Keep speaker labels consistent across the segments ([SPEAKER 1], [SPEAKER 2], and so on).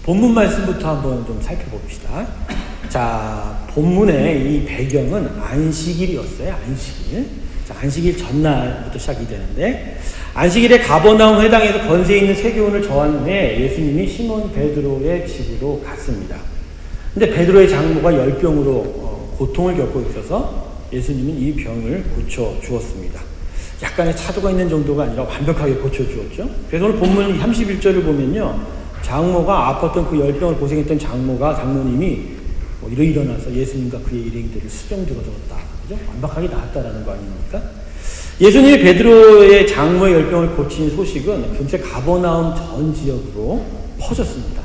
[SPEAKER 1] 본문 말씀부터 한번 좀 살펴봅시다. 자, 본문의 이 배경은 안식일이었어요. 안식일. 자, 안식일 전날부터 시작이 되는데, 안식일에 가버나움 회당에서 권세 있는 세교훈을 저한 후에 예수님이 시몬 베드로의 집으로 갔습니다. 근데 베드로의 장모가 열병으로 고통을 겪고 있어서 예수님은 이 병을 고쳐 주었습니다. 약간의 차도가 있는 정도가 아니라 완벽하게 고쳐 주었죠. 그래서 오늘 본문 31절을 보면요, 장모가 아팠던 그 열병을 고생했던 장모님이 일어나서 예수님과 그의 일행들을 수병들어 줬다. 그죠? 완벽하게 나았다라는 거 아닙니까? 예수님이 베드로의 장모의 열병을 고친 소식은 금세 가버나움 전 지역으로 퍼졌습니다.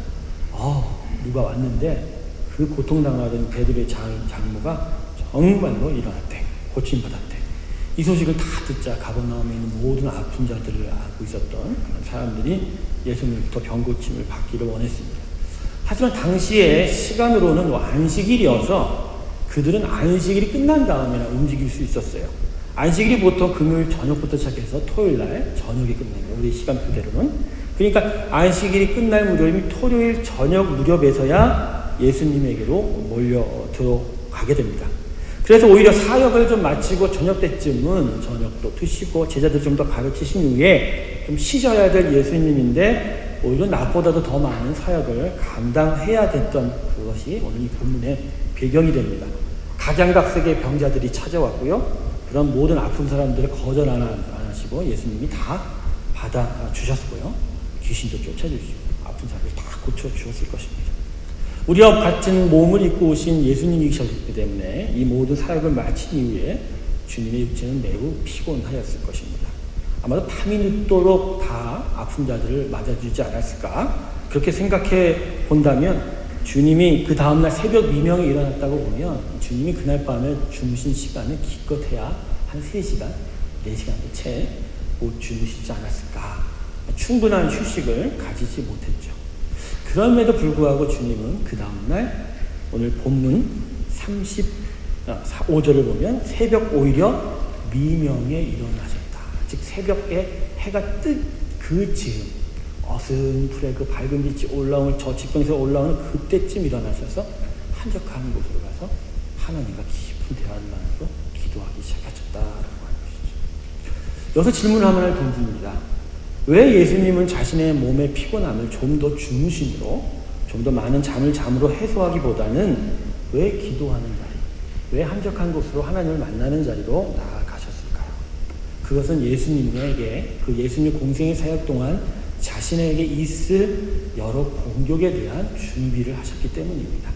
[SPEAKER 1] 누가 왔는데 그 고통당하던 베드로의 장모가 정말로 일어났대. 고침받았대. 이 소식을 다 듣자 가버나움에 있는 모든 아픈 자들을 알고 있었던 그런 사람들이 예수님부터 병고침을 받기를 원했습니다. 하지만 당시의 시간으로는 안식일이어서 그들은 안식일이 끝난 다음에나 움직일 수 있었어요. 안식일이 보통 금요일 저녁부터 시작해서 토요일 날 저녁에 끝나요. 우리 시간표대로는. 그러니까 안식일이 끝날 무렵이 토요일 저녁 무렵에서야 예수님에게로 몰려 들어가게 됩니다. 그래서 오히려 사역을 좀 마치고 저녁 때쯤은 저녁도 드시고 제자들 좀 더 가르치신 후에 좀 쉬셔야 될 예수님인데 오히려 나보다도 더 많은 사역을 감당해야 됐던 그것이 오늘 이 본문의 배경이 됩니다. 각양각색의 병자들이 찾아왔고요. 그런 모든 아픈 사람들을 거절 안 하시고 예수님이 다 받아주셨고요. 귀신도 쫓아주시고 아픈 사람을 다 고쳐주셨을 것입니다. 우리와 같은 몸을 입고 오신 예수님이셨기 때문에 이 모든 사역을 마친 이후에 주님의 육체는 매우 피곤하였을 것입니다. 아마도 밤이 늦도록 다 아픈 자들을 맞아주지 않았을까? 그렇게 생각해 본다면 주님이 그 다음날 새벽 미명에 일어났다고 보면 주님이 그날 밤에 주무신 시간은 기껏해야 한 3시간, 4시간도 채 못 주무시지 않았을까? 충분한 휴식을 가지지 못했죠. 그럼에도 불구하고 주님은 그 다음날 오늘 본문 35절을 보면 새벽 오히려 미명에 일어나셨다. 즉 새벽에 해가 뜰 그 즈음 어슴푸레 그 밝은 빛이 올라오는 저 지평에서 올라오는 그때쯤 일어나셔서 한적한 곳으로 가서 하나님과 깊은 대화만으로 기도하기 시작하셨다라고 하는 것이죠. 여기서 질문 하나를 던집니다. 왜 예수님은 자신의 몸의 피곤함을 좀 더 주무심으로 좀 더 많은 잠으로 해소하기보다는 왜 기도하는 자리, 왜 한적한 곳으로 하나님을 만나는 자리로 나아가셨을까요? 그것은 예수님에게 그 예수님 공생의 사역 동안 자신에게 있을 여러 공격에 대한 준비를 하셨기 때문입니다.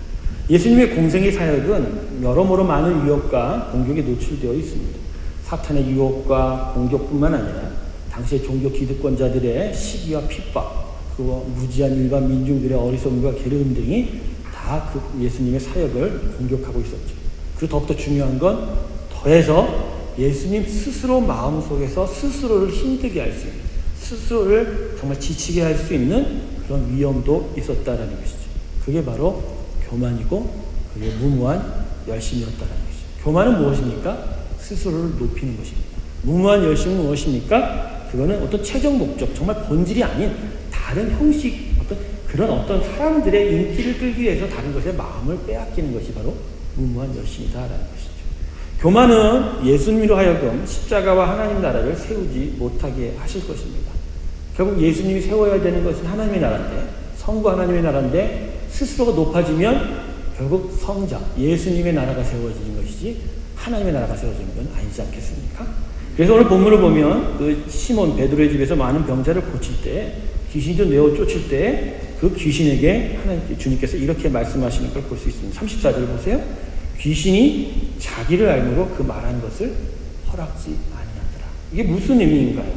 [SPEAKER 1] 예수님의 공생의 사역은 여러모로 많은 위협과 공격에 노출되어 있습니다. 사탄의 유혹과 공격뿐만 아니라 당시의 종교 기득권자들의 시기와 핍박, 그리고 무지한 일반 민중들의 어리석음과 게으름 등이 다 그 예수님의 사역을 공격하고 있었죠. 그리고 더욱더 중요한 건 더해서 예수님 스스로 마음속에서 스스로를 힘들게 할 수 있는, 스스로를 정말 지치게 할 수 있는 그런 위험도 있었다라는 것이죠. 그게 바로 교만이고 그게 무모한 열심이었다라는 것이죠. 교만은 무엇입니까? 스스로를 높이는 것입니다. 무모한 열심은 무엇입니까? 그거는 어떤 최종 목적, 정말 본질이 아닌 다른 형식, 어떤 사람들의 인기를 끌기 위해서 다른 것에 마음을 빼앗기는 것이 바로 무모한 열심이다라는 것이죠. 교만은 예수님으로 하여금 십자가와 하나님 나라를 세우지 못하게 하실 것입니다. 결국 예수님이 세워야 되는 것은 하나님의 나라인데, 성부 하나님의 나라인데 스스로가 높아지면 결국 성자, 예수님의 나라가 세워지는 것이지 하나님의 나라가 세워지는 건 아니지 않겠습니까? 그래서 오늘 본문을 보면 그 시몬 베드로의 집에서 많은 병자를 고칠 때, 귀신도 내어 쫓을 때 그 귀신에게 주님께서 이렇게 말씀하시는 걸 볼 수 있습니다. 34절 보세요. 귀신이 자기를 알므로 그 말한 것을 허락지 아니하더라. 이게 무슨 의미인가요?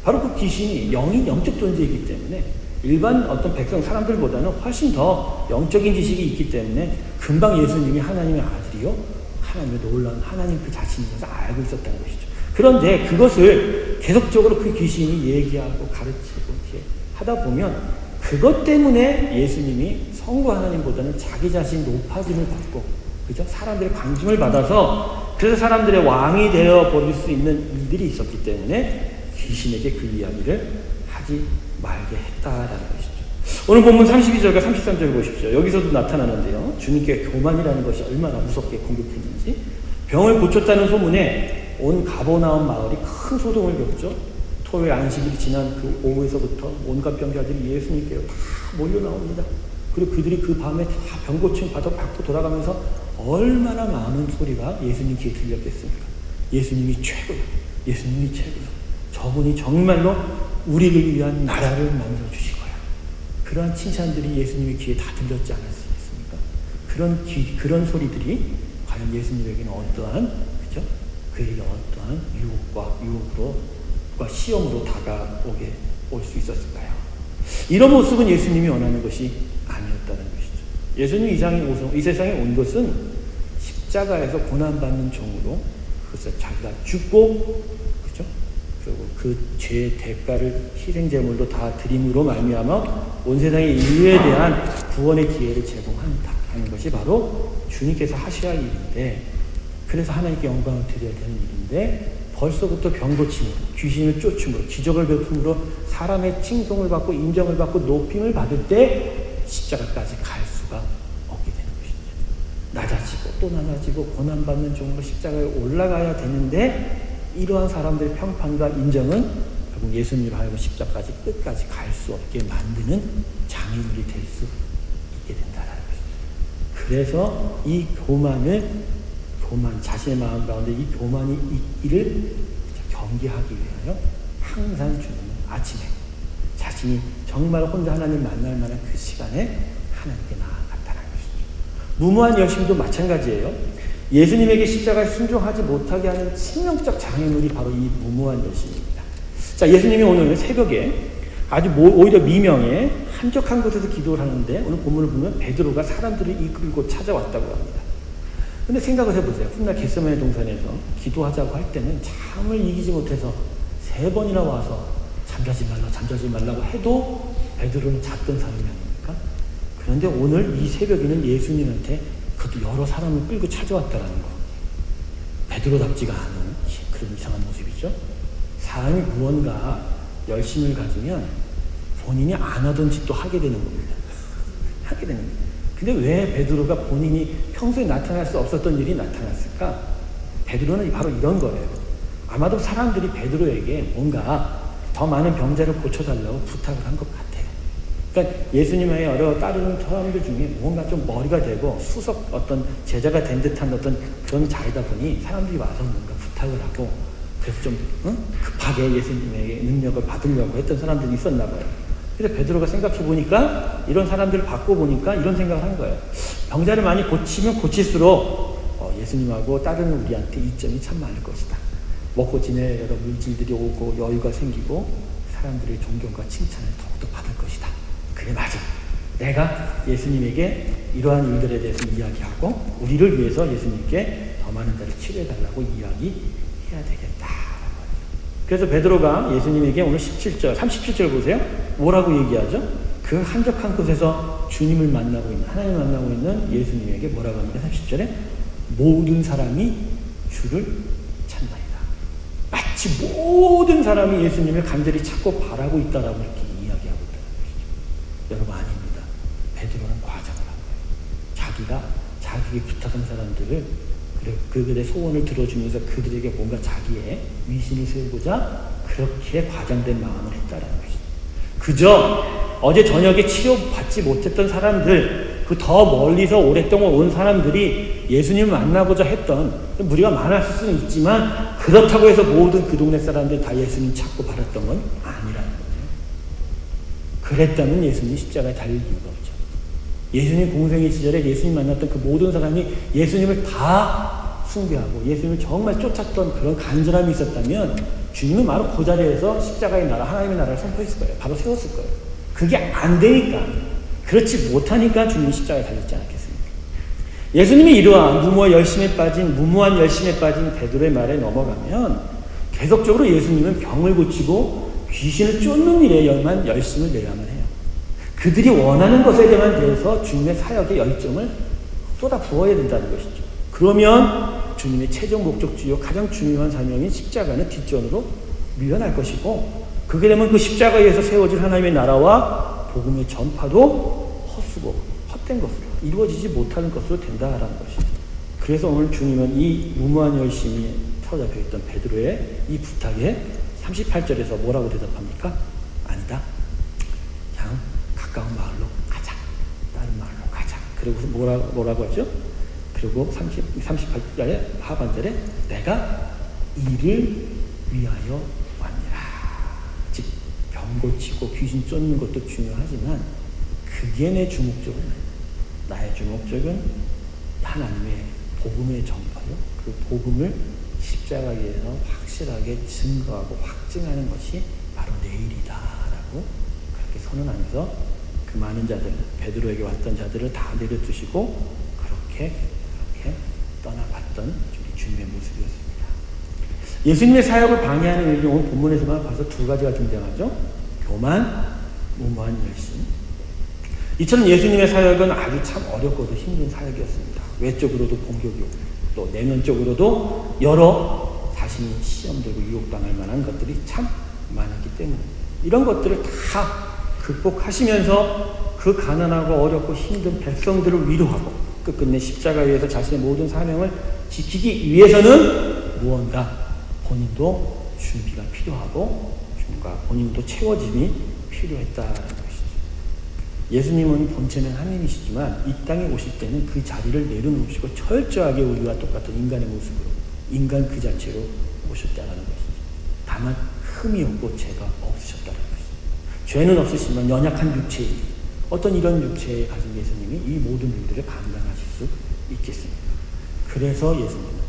[SPEAKER 1] 바로 그 귀신이 영적 존재이기 때문에 일반 어떤 백성 사람들보다는 훨씬 더 영적인 지식이 있기 때문에 금방 예수님이 하나님의 아들이요, 하나님의 놀라운 하나님 그 자신이어서 알고 있었다는 것이죠. 그런데 그것을 계속적으로 그 귀신이 얘기하고 가르치고 이렇게 하다 보면 그것 때문에 예수님이 성부 하나님보다는 자기 자신 높아짐을 받고, 그죠? 사람들의 관심을 받아서 그래서 사람들의 왕이 되어 버릴 수 있는 일들이 있었기 때문에 귀신에게 그 이야기를 하지 말게 했다라는 것이죠. 오늘 본문 32절과 33절 보십시오. 여기서도 나타나는데요. 주님께 교만이라는 것이 얼마나 무섭게 공격했는지. 병을 고쳤다는 소문에 온 가버나움 마을이 큰 소동을 겪죠. 토요일 안식일이 지난 그 오후에서부터 온갖 병자들이 예수님께로 다 몰려 나옵니다. 그리고 그들이 그 밤에 다 병고침 받고 돌아가면서 얼마나 많은 소리가 예수님 귀에 들렸겠습니까? 예수님이 최고요. 예수님이 최고요. 저분이 정말로 우리를 위한 나라를 만들어주실 거야. 그러한 칭찬들이 예수님의 귀에 다 들렸지 않았습니까? 그런 소리들이 과연 예수님에게는 어떠한, 그죠? 그에게 어떠한 유혹과 시험으로 다가오게 올 수 있었을까요? 이런 모습은 예수님이 원하는 것이 아니었다는 것이죠. 예수님이 이 세상에 온 것은 십자가에서 고난받는 종으로 그것을 자기가 죽고, 그죠? 그리고 그 죄의 대가를 희생제물로 다 드림으로 말미암아 온 세상의 인류에 대한 구원의 기회를 제공한다 하는 것이 바로 주님께서 하셔야 할 일인데, 그래서 하나님께 영광을 드려야 되는 일인데, 벌써부터 병고침으로, 귀신을 쫓음으로, 기적을 베품으로 사람의 칭송을 받고 인정을 받고 높임을 받을 때 십자가까지 갈 수가 없게 되는 것이죠. 낮아지고 또 낮아지고 고난받는 종으로 십자가에 올라가야 되는데, 이러한 사람들의 평판과 인정은 결국 예수님으로 하여금 십자가까지 끝까지 갈 수 없게 만드는 장애물이 될 수 있게 된다는 것이죠. 그래서 이 자신의 마음 가운데 이 교만이 있기를 경계하기 위하여 항상 주님은 아침에 자신이 정말 혼자 하나님 만날 만한 그 시간에 하나님께 나아갔다는 것이죠. 무모한 열심도 마찬가지예요. 예수님에게 십자가에 순종하지 못하게 하는 치명적 장애물이 바로 이 무모한 열심입니다. 자, 예수님이 오늘 새벽에 아주 오히려 미명에 한적한 곳에서 기도를 하는데, 오늘 본문을 보면 베드로가 사람들을 이끌고 찾아왔다고 합니다. 근데 생각을 해보세요. 훗날 겟세마네 동산에서 기도하자고 할 때는 잠을 이기지 못해서 3번이나 와서 잠자지 말라고 해도 베드로는 잤던 사람이 아닙니까? 그런데 오늘 이 새벽에는 예수님한테 그것도 여러 사람을 끌고 찾아왔다는 거. 베드로답지가 않은 그런 이상한 모습이죠. 사람이 무언가 열심을 가지면 본인이 안 하던 짓도 하게 되는 겁니다. 하게 되는 겁니다. 근데 왜 베드로가 본인이 평소에 나타날 수 없었던 일이 나타났을까? 베드로는 바로 이런 거예요. 아마도 사람들이 베드로에게 뭔가 더 많은 병자를 고쳐달라고 부탁을 한 것 같아요. 그러니까 예수님의 여러 따르는 사람들 중에 뭔가 좀 머리가 되고 수석 어떤 제자가 된 듯한 어떤 그런 자리다 보니 사람들이 와서 뭔가 부탁을 하고, 그래서 좀 급하게 예수님의 능력을 받으려고 했던 사람들이 있었나 봐요. 그래서 베드로가 생각해 보니까, 이런 사람들을 받고 보니까 이런 생각을 한 거예요. 병자를 많이 고치면 고칠수록 예수님하고 따르는 우리한테 이점이 참 많을 것이다. 먹고 지낼 여러 물질들이 오고 여유가 생기고 사람들의 존경과 칭찬을 더욱더 받을 것이다. 그래, 맞아. 내가 예수님에게 이러한 일들에 대해서 이야기하고 우리를 위해서 예수님께 더 많은 자를 치료해달라고 이야기해야 되겠다. 그래서 베드로가 예수님에게 오늘 37절 보세요. 뭐라고 얘기하죠? 그 한적한 곳에서 주님을 만나고 있는, 하나님을 만나고 있는 예수님에게 뭐라고 합니까? 30절에 모든 사람이 주를 찾나이다. 마치 모든 사람이 예수님을 간절히 찾고 바라고 있다라고 이렇게 이야기하고 있다는 것이죠. 여러분, 아닙니다. 베드로는 과장을 한 거예요. 자기에게 부탁한 사람들을, 그들의 소원을 들어주면서 그들에게 뭔가 자기의 위신을 세우고자 그렇게 과장된 마음을 했다라는 것이죠. 그저 어제 저녁에 치료받지 못했던 사람들, 그 더 멀리서 오랫동안 온 사람들이 예수님을 만나고자 했던, 무리가 많았을 수는 있지만 그렇다고 해서 모든 그 동네 사람들이 다 예수님 찾고 바랐던 건 아니라는 거죠. 그랬다면 예수님이 십자가에 달릴 이유가 없죠. 예수님 공생의 시절에 예수님 만났던 그 모든 사람이 예수님을 다 숭배하고 예수님을 정말 쫓았던 그런 간절함이 있었다면 주님은 바로 그 자리에서 십자가의 나라, 하나님의 나라를 선포했을 거예요. 바로 세웠을 거예요. 그게 안 되니까, 그렇지 못하니까 주님이 십자가에 달렸지 않겠습니까? 예수님이 이러한 무모한 열심에 빠진 베드로의 말에 넘어가면 계속적으로 예수님은 병을 고치고 귀신을 쫓는 일에만 열심을 내야만 해요. 그들이 원하는 것에 대해서 주님의 사역의 열정을 쏟아 부어야 된다는 것이죠. 그러면 주님의 최종 목적지요, 가장 중요한 사명인 십자가는 뒷전으로 밀려날 것이고, 그게 되면 그 십자가에서 세워질 하나님의 나라와 복음의 전파도 헛수고 헛된 것으로 이루어지지 못하는 것으로 된다라는 것이죠. 그래서 오늘 주님은 이 무모한 열심이 사로잡혀 있던 베드로의 이 부탁에 38절에서 뭐라고 대답합니까? 아니다. 그냥 가까운 마을로 가자. 다른 마을로 가자. 그리고 뭐라고 하죠? 그리고 38절의 하반절에 내가 이를 위하여 왔니라. 즉 병 고치고 귀신 쫓는 것도 중요하지만 그게 내 주목적은 나의 주목적은 하나님의 복음의 전파요. 그 복음을 십자가에서 확실하게 증거하고 확증하는 것이 바로 내 일이다라고 그렇게 선언하면서 그 많은 자들, 베드로에게 왔던 자들을 다 내려두시고 그렇게 떠나갔던 우리 주님의 모습이었습니다. 예수님의 사역을 방해하는 일이 오늘 본문에서만 봐서 두 가지가 등장하죠. 교만, 무모한 열심. 이처럼 예수님의 사역은 아주 참 어렵고도 힘든 사역이었습니다. 외적으로도 공격이 오고 또 내면적으로도 여러 자신이 시험 들고 유혹당할 만한 것들이 참 많았기 때문에 이런 것들을 다 극복하시면서 그 가난하고 어렵고 힘든 백성들을 위로하고 끝끝내 십자가 위에서 자신의 모든 사명을 지키기 위해서는 무언가 본인도 준비가 필요하고 본인도 채워짐이 필요했다는 것이죠. 예수님은 본체는 하나님이시지만 이 땅에 오실 때는 그 자리를 내려놓으시고 철저하게 우리와 똑같은 인간의 모습으로 인간 그 자체로 오셨다는 것이죠. 다만 흠이 없고 죄가 없으셨다는 것이죠. 죄는 없으시지만 연약한 육체에 어떤 이런 육체에 가진 예수님이 이 모든 일들을 감당하실 수 있겠습니까? 그래서 예수님은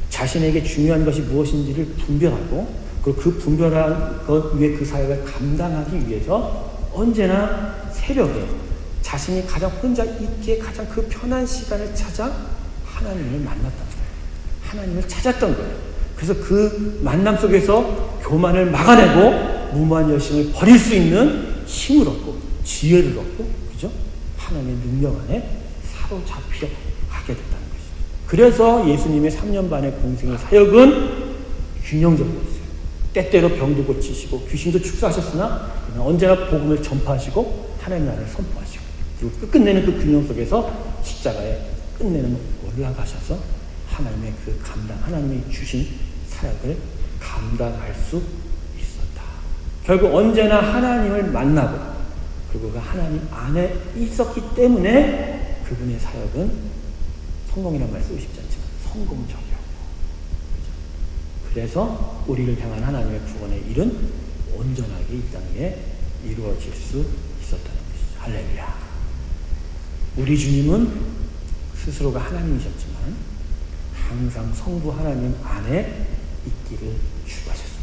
[SPEAKER 1] 자신에게 중요한 것이 무엇인지를 분별하고 그리고 그 분별한 것 위에 그 사역을 감당하기 위해서 언제나 새벽에 자신이 가장 혼자 있기에 가장 그 편한 시간을 찾아 하나님을 만났던 거예요. 하나님을 찾았던 거예요. 그래서 그 만남 속에서 교만을 막아내고 무모한 열심을 버릴 수 있는 힘을 얻고 지혜를 얻고 그죠? 하나님의 능력 안에 사로잡혀 가게 됐다는 것이죠. 그래서 예수님의 3년 반의 공생의 사역은 균형적이었어요. 때때로 병도 고치시고 귀신도 축사하셨으나 언제나 복음을 전파하시고 하나님 나라를 선포하시고 그리고 끝내는 그 균형 속에서 십자가에 끝내는 올라가셔서 하나님의 그 하나님이 주신 사역을 감당할 수 있었다. 결국 언제나 하나님을 만나고 그리고 그 하나님 안에 있었기 때문에 그분의 사역은 성공이라는 말 쓰고 싶지 않지만 성공적이었고 그래서 우리를 향한 하나님의 구원의 일은 온전하게 이 땅에 이루어질 수 있었다는 것이죠. 할렐루야. 우리 주님은 스스로가 하나님이셨지만 항상 성부 하나님 안에 있기를 추구하셨습니다.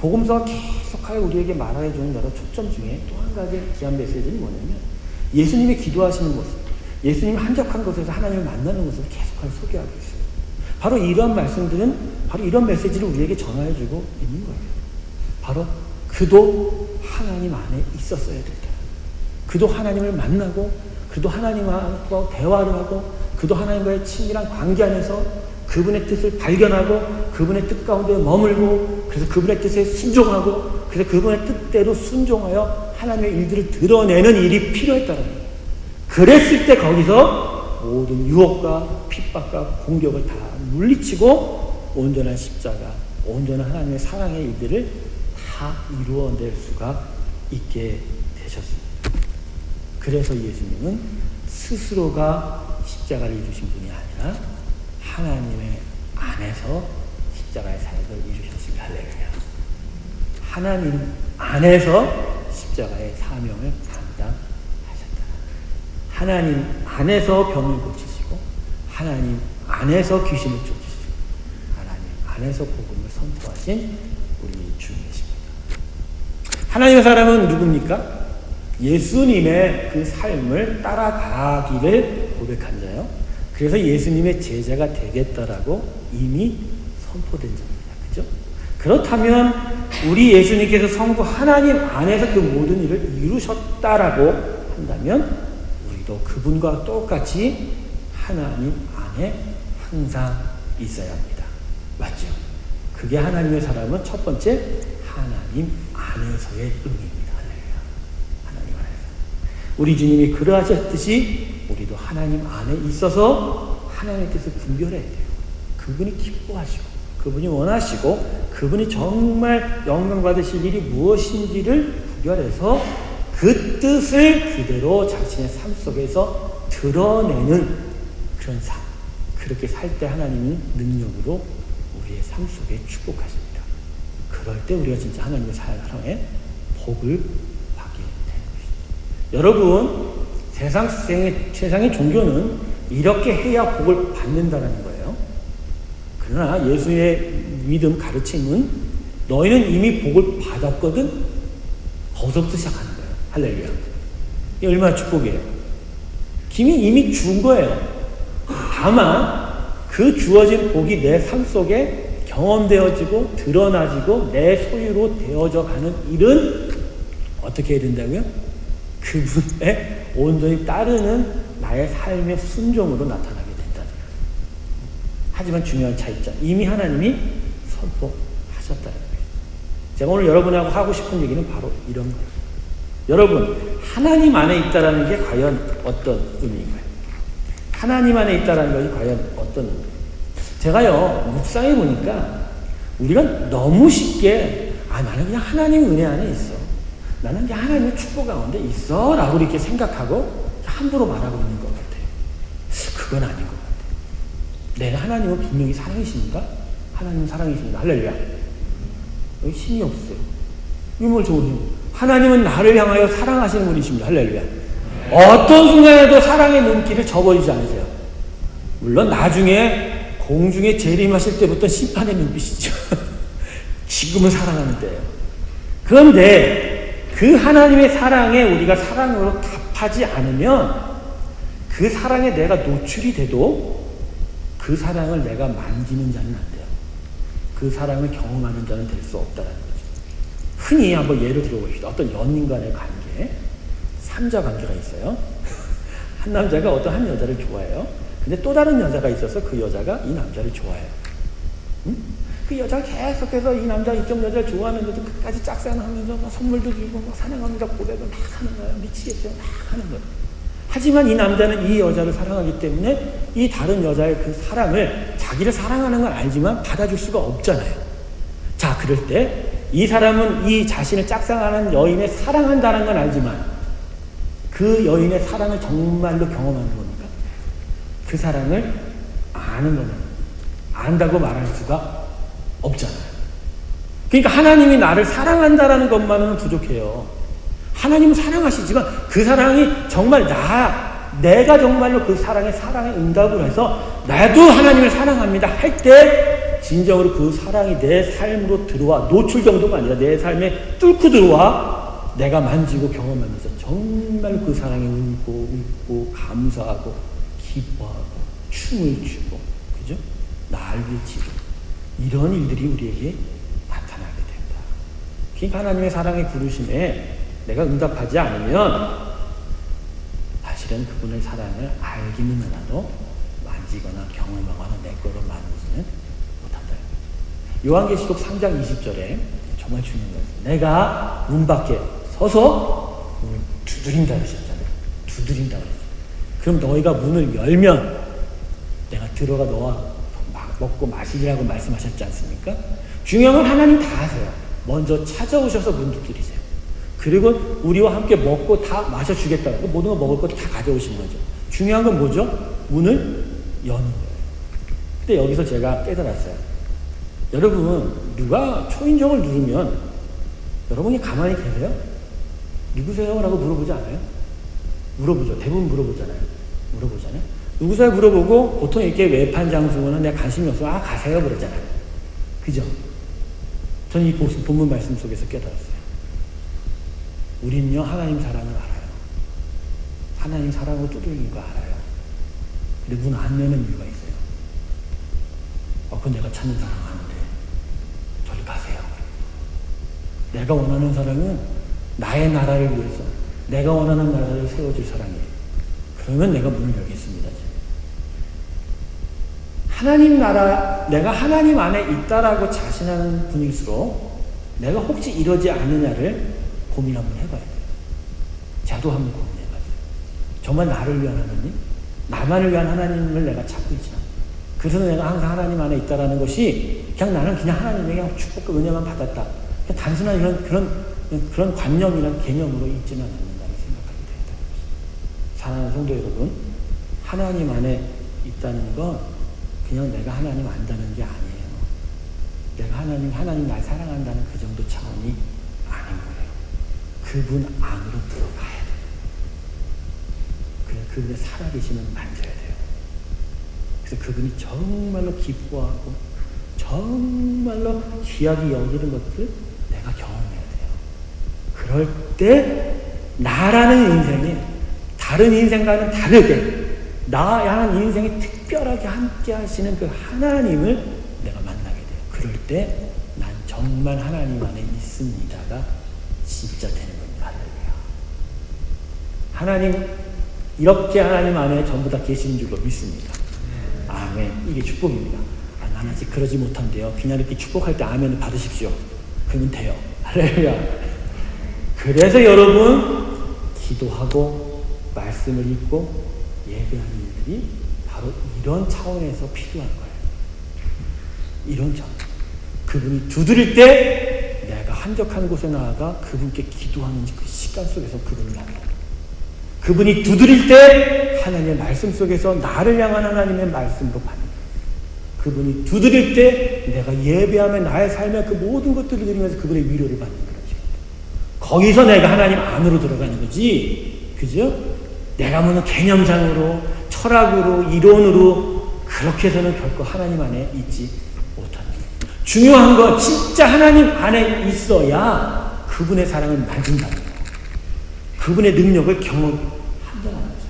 [SPEAKER 1] 복음서가 계속하여 우리에게 말해주는 여러 초점 중에 또 한 가지 귀한 메시지는 뭐냐면 예수님이 기도하시는 모습, 예수님이 한적한 곳에서 하나님을 만나는 모습을 계속하여 소개하고 있어요. 바로 이러한 말씀들은 바로 이런 메시지를 우리에게 전하여주고 있는 거예요. 바로 그도 하나님 안에 있었어야 됐다. 그도 하나님을 만나고 그도 하나님과 대화를 하고 그도 하나님과의 친밀한 관계 안에서 그분의 뜻을 발견하고 그분의 뜻 가운데 머물고 그래서 그분의 뜻에 순종하고 그래서 그분의 뜻대로 순종하여 하나님의 일들을 드러내는 일이 필요했다는 거예요. 그랬을 때 거기서 모든 유혹과 핍박과 공격을 다 물리치고 온전한 십자가, 온전한 하나님의 사랑의 일들을 다 이루어낼 수가 있게 되셨습니다. 그래서 예수님은 스스로가 십자가를 이루신 분이 아니라 하나님의 안에서 십자가의 사역을 이루셨습니다. 할렐루야. 하나님 안에서 십자가의 사명을 감당하셨다. 하나님 안에서 병을 고치시고 하나님 안에서 귀신을 쫓으시고 하나님 안에서 복음을 선포하신 우리 주님이십니다. 하나님의 사람은 누굽니까? 예수님의 그 삶을 따라가기를 고백한 자요. 그래서 예수님의 제자가 되겠다라고 이미 선포된 자입니다. 그죠? 그렇다면 우리 예수님께서 성부 하나님 안에서 그 모든 일을 이루셨다라고 한다면 우리도 그분과 똑같이 하나님 안에 항상 있어야 합니다. 맞죠? 그게 하나님의 사람은 첫 번째 하나님 안에서의 의미입니다. 할렐루야. 하나님 안에서. 우리 주님이 그러하셨듯이 우리도 하나님 안에 있어서 하나님의 뜻을 분별해야 돼요. 그분이 기뻐하시고 그분이 원하시고 그분이 정말 영광 받으실 일이 무엇인지를 구별해서 그 뜻을 그대로 자신의 삶 속에서 드러내는 그런 삶. 그렇게 살 때 하나님은 능력으로 우리의 삶 속에 축복하십니다. 그럴 때 우리가 진짜 하나님의 사랑에 복을 받게 되는 것입니다. 여러분, 세상의 종교는 이렇게 해야 복을 받는다는 거예요. 그러나 예수의 믿음 가르침은 너희는 이미 복을 받았거든? 거기서부터 시작하는 거예요. 할렐루야. 이게 얼마나 축복이에요. 이미 준 거예요. 다만 그 주어진 복이 내 삶 속에 경험되어지고 드러나지고 내 소유로 되어져 가는 일은 어떻게 해야 된다고요? 그분의 온전히 따르는 나의 삶의 순종으로 나타나게 된다는 거예요. 하지만 중요한 차이점, 이미 하나님이 선포하셨다는 거예요. 제가 오늘 여러분하고 하고 싶은 얘기는 바로 이런 거예요. 여러분, 하나님 안에 있다는 게 과연 어떤 의미인가요? 하나님 안에 있다는 것이 과연 어떤 의미인가요? 제가요, 묵상해 보니까 우리가 너무 쉽게 나는 그냥 하나님 은혜 안에 있어. 나는 그냥 하나님의 축복 가운데 있어. 라고 이렇게 생각하고 함부로 말하고 있는 것 같아요. 그건 아닌 것 같아요. 네, 하나님은 분명히 사랑이십니까? 하나님은 사랑이십니다. 할렐루야. 여기 힘이 없어요. 이게 뭘 좋은 힘? 하나님은 나를 향하여 사랑하시는 분이십니다. 할렐루야. 어떤 순간에도 사랑의 눈길을 저버리지 않으세요. 물론 나중에 공중에 재림하실 때부터 심판의 눈빛이죠. 지금은 사랑하는 때예요. 그런데 그 하나님의 사랑에 우리가 사랑으로 답하지 않으면 그 사랑에 내가 노출이 돼도 그 사랑을 내가 만지는 자는 안 돼요. 그 사랑을 경험하는 자는 될 수 없다는 거죠. 흔히 한번 예를 들어봅시다. 어떤 연인 간의 관계, 삼자 관계가 있어요. 한 남자가 어떤 한 여자를 좋아해요. 근데 또 다른 여자가 있어서 그 여자가 이 남자를 좋아해요. 응? 그 여자가 계속해서 이 남자 이쪽 여자를 좋아하면서도 끝까지 짝사랑하면서 막 선물도 주고 막 사랑합니다 고백을 막 하는 거예요. 미치겠어요. 막 하는 거예요. 하지만 이 남자는 이 여자를 사랑하기 때문에 이 다른 여자의 그 사랑을 자기를 사랑하는 건 알지만 받아줄 수가 없잖아요. 자, 그럴 때 이 사람은 이 자신을 짝사랑하는 여인을 사랑한다는 건 알지만 그 여인의 사랑을 정말로 경험하는 겁니까? 그 사랑을 아는 거는 안다고 말할 수가 없잖아요. 그러니까 하나님이 나를 사랑한다라는 것만은 부족해요. 하나님은 사랑하시지만 그 사랑이 정말 내가 정말로 그 사랑에 응답을 해서 나도 하나님을 사랑합니다 할 때 진정으로 그 사랑이 내 삶으로 들어와, 노출 정도가 아니라 내 삶에 뚫고 들어와 내가 만지고 경험하면서 정말 그 사랑에 울고 웃고 감사하고 기뻐하고 춤을 추고, 그죠? 날개치고 이런 일들이 우리에게 나타나게 된다. 그러니까 하나님의 사랑의 부르심에 내가 응답하지 않으면 사실은 그분의 사랑을 알기는 하나도 만지거나 경험하거나 내 거로 만들지는 못한다. 요한계시록 3장 20절에 정말 중요한 거예요. 내가 문 밖에 서서 문을 두드린다 그러셨잖아요. 두드린다 그랬어요. 그럼 너희가 문을 열면 내가 들어가 너와 먹고 마시리라고 말씀하셨지 않습니까? 중요한 건 하나님 다 아세요. 먼저 찾아오셔서 문 두드리세요. 그리고 우리와 함께 먹고 다 마셔주겠다고 모든 거 먹을 거 다 가져오신 거죠. 중요한 건 뭐죠? 문을 여는 거예요. 근데 여기서 제가 깨달았어요. 여러분, 누가 초인종을 누르면 여러분이 가만히 계세요? 누구세요? 라고 물어보지 않아요? 물어보죠. 대부분 물어보잖아요. 누구세요? 물어보고 보통 이렇게 외판 장수는 내가 관심이 없어. 가세요. 그러잖아요. 그죠? 저는 이 본문 말씀 속에서 깨달았어요. 우리는요, 하나님 사랑을 알아요. 하나님 사랑으로 두드리는 거 알아요. 근데 문 안 여는 이유가 있어요. 그건 내가 찾는 사랑 아닌데, 저리 가세요. 내가 원하는 사랑은 나의 나라를 위해서, 내가 원하는 나라를 세워줄 사랑이에요. 그러면 내가 문을 열겠습니다. 하나님 나라, 내가 하나님 안에 있다라고 자신하는 분일수록 내가 혹시 이러지 않느냐를 고민 한번 해봐야 돼요. 저도 한번 고민해봐요. 정말 나를 위한 하나님, 나만을 위한 하나님을 내가 찾고 있지 않아. 그래서 내가 항상 하나님 안에 있다라는 것이 그냥 나는 그냥 하나님에게 축복과 은혜만 받았다. 그냥 단순한 그런 관념이나 개념으로 있지는 않는다고 생각하게 된다는 것입니다. 사랑하는 성도 여러분, 하나님 안에 있다는 건 그냥 내가 하나님 안다는 게 아니에요. 내가 하나님 날 사랑한다는 그 정도 차원이 아닌 거예요. 그분 안으로 들어가야 돼요. 그래, 그분의 살아계심을 만져야 돼요. 그래서 그분이 정말로 기뻐하고 정말로 귀하게 여기는 것들 내가 경험해야 돼요. 그럴 때 나라는 인생이 다른 인생과는 다르게 나라는 인생이 특별하게 함께 하시는 그 하나님을 내가 만나게 돼요. 그럴 때 난 정말 하나님 안에 있습니다가 진짜 되는 겁니다. 할렐루야. 하나님, 이렇게 하나님 안에 전부 다 계시는 줄로 믿습니다. 아멘. 이게 축복입니다. 난 아직 그러지 못한데요. 그냥 이렇게 축복할 때 아멘을 받으십시오. 그러면 돼요. 할렐루야. 그래서 여러분 기도하고 말씀을 읽고 예배하는 일들이 바로 이런 차원에서 필요한 거예요. 이런 차원. 그분이 두드릴 때 내가 한적한 곳에 나아가 그분께 기도하는 그 시간 속에서 그분을 만나요. 그분이 두드릴 때 하나님의 말씀 속에서 나를 향한 하나님의 말씀으로 받는 거예요. 그분이 두드릴 때 내가 예배하며 나의 삶의 그 모든 것들을 드리면서 그분의 위로를 받는 거죠. 거기서 내가 하나님 안으로 들어가는 거지. 그죠? 내가 무슨 개념상으로 철학으로 이론으로 그렇게 해서는 결코 하나님 안에 있지 못합니다. 중요한 건 진짜 하나님 안에 있어야 그분의 사랑을 만진다는 거예요. 그분의 능력을 경험한다는 거죠.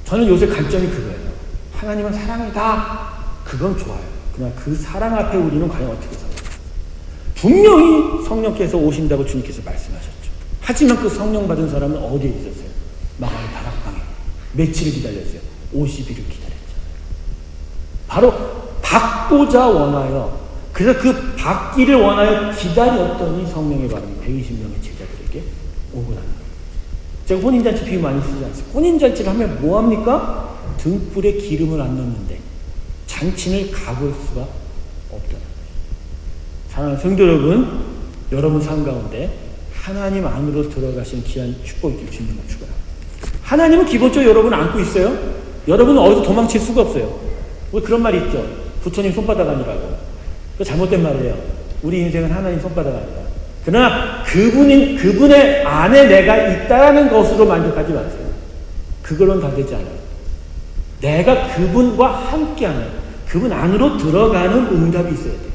[SPEAKER 1] 저는 요새 관점이 그거예요. 하나님은 사랑이다. 그건 좋아요. 그러나 그 사랑 앞에 우리는 과연 어떻게 살아요? 분명히 성령께서 오신다고 주님께서 말씀하셨죠. 하지만 그 성령 받은 사람은 어디에 있었어요? 마가의 다락방에. 며칠을 기다렸어요? 50일을 기다렸죠. 바로 받고자 원하여, 그래서 그 받기를 원하여 기다렸더니 성령의 바람이 120명의 제자들에게 오고 나는 거예요. 제가 혼인잔치 비유 많이 쓰지 않습니까? 혼인잔치를 하면 뭐합니까? 등불에 기름을 안 넣는데 잔치를 가볼 수가 없다는 거예요. 사랑하는 성도 여러분, 여러분 삶 가운데 하나님 안으로 들어가신 귀한 축복이 있길 주님을 축원합니다. 하나님은 기본적으로 여러분을 안고 있어요. 여러분은 어디서 도망칠 수가 없어요. 우리 그런 말이 있죠. 부처님 손바닥 아니라고. 그 잘못된 말이에요. 우리 인생은 하나님 손바닥 아니다. 그러나 그분의 안에 내가 있다라는 것으로 만족하지 마세요. 그걸로는 다 되지 않아요. 내가 그분과 함께하는, 그분 안으로 들어가는 응답이 있어야 돼요.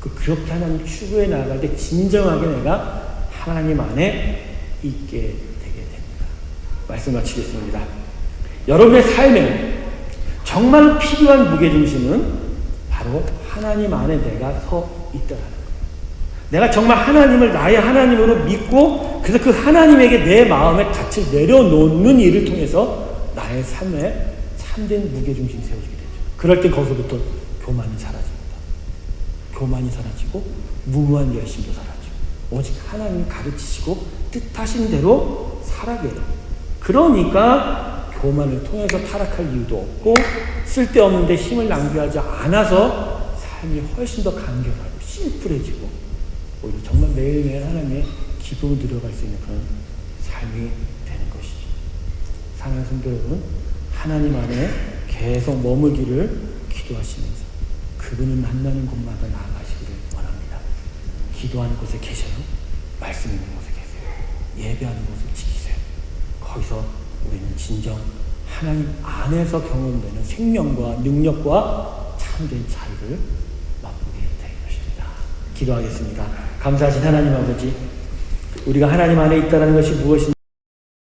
[SPEAKER 1] 그렇게 하나님 추구해 나갈 때 진정하게 내가 하나님 안에 있게 되게 됩니다. 말씀 마치겠습니다. 여러분의 삶에 정말 필요한 무게중심은 바로 하나님 안에 내가 서 있다라는 거예요. 내가 정말 하나님을 나의 하나님으로 믿고 그래서 그 하나님에게 내 마음의 닻을 내려놓는 일을 통해서 나의 삶에 참된 무게중심이 세워지게 되죠. 그럴 때 거기서부터 교만이 사라집니다. 교만이 사라지고 무모한 열심도 사라지고 오직 하나님이 가르치시고 뜻하신 대로 살아게 돼요. 그러니까 교만을 통해서 타락할 이유도 없고 쓸데없는데 힘을 낭비하지 않아서 삶이 훨씬 더 간결하고 심플해지고 오히려 정말 매일매일 하나님의 기쁨을 누려갈 수 있는 그런 삶이 되는 것이죠. 사랑하는 성도 여러분, 하나님 안에 계속 머물기를 기도하시면서 그분을 만나는 곳마다 나아가시기를 원합니다. 기도하는 곳에 계셔요. 말씀 있는 곳에 계세요. 예배하는 곳을 지키세요. 거기서 우리는 진정 하나님 안에서 경험되는 생명과 능력과 참된 자유를 맛보게 될 것입니다. 기도하겠습니다. 감사하신 하나님 아버지, 우리가 하나님 안에 있다는 것이 무엇인지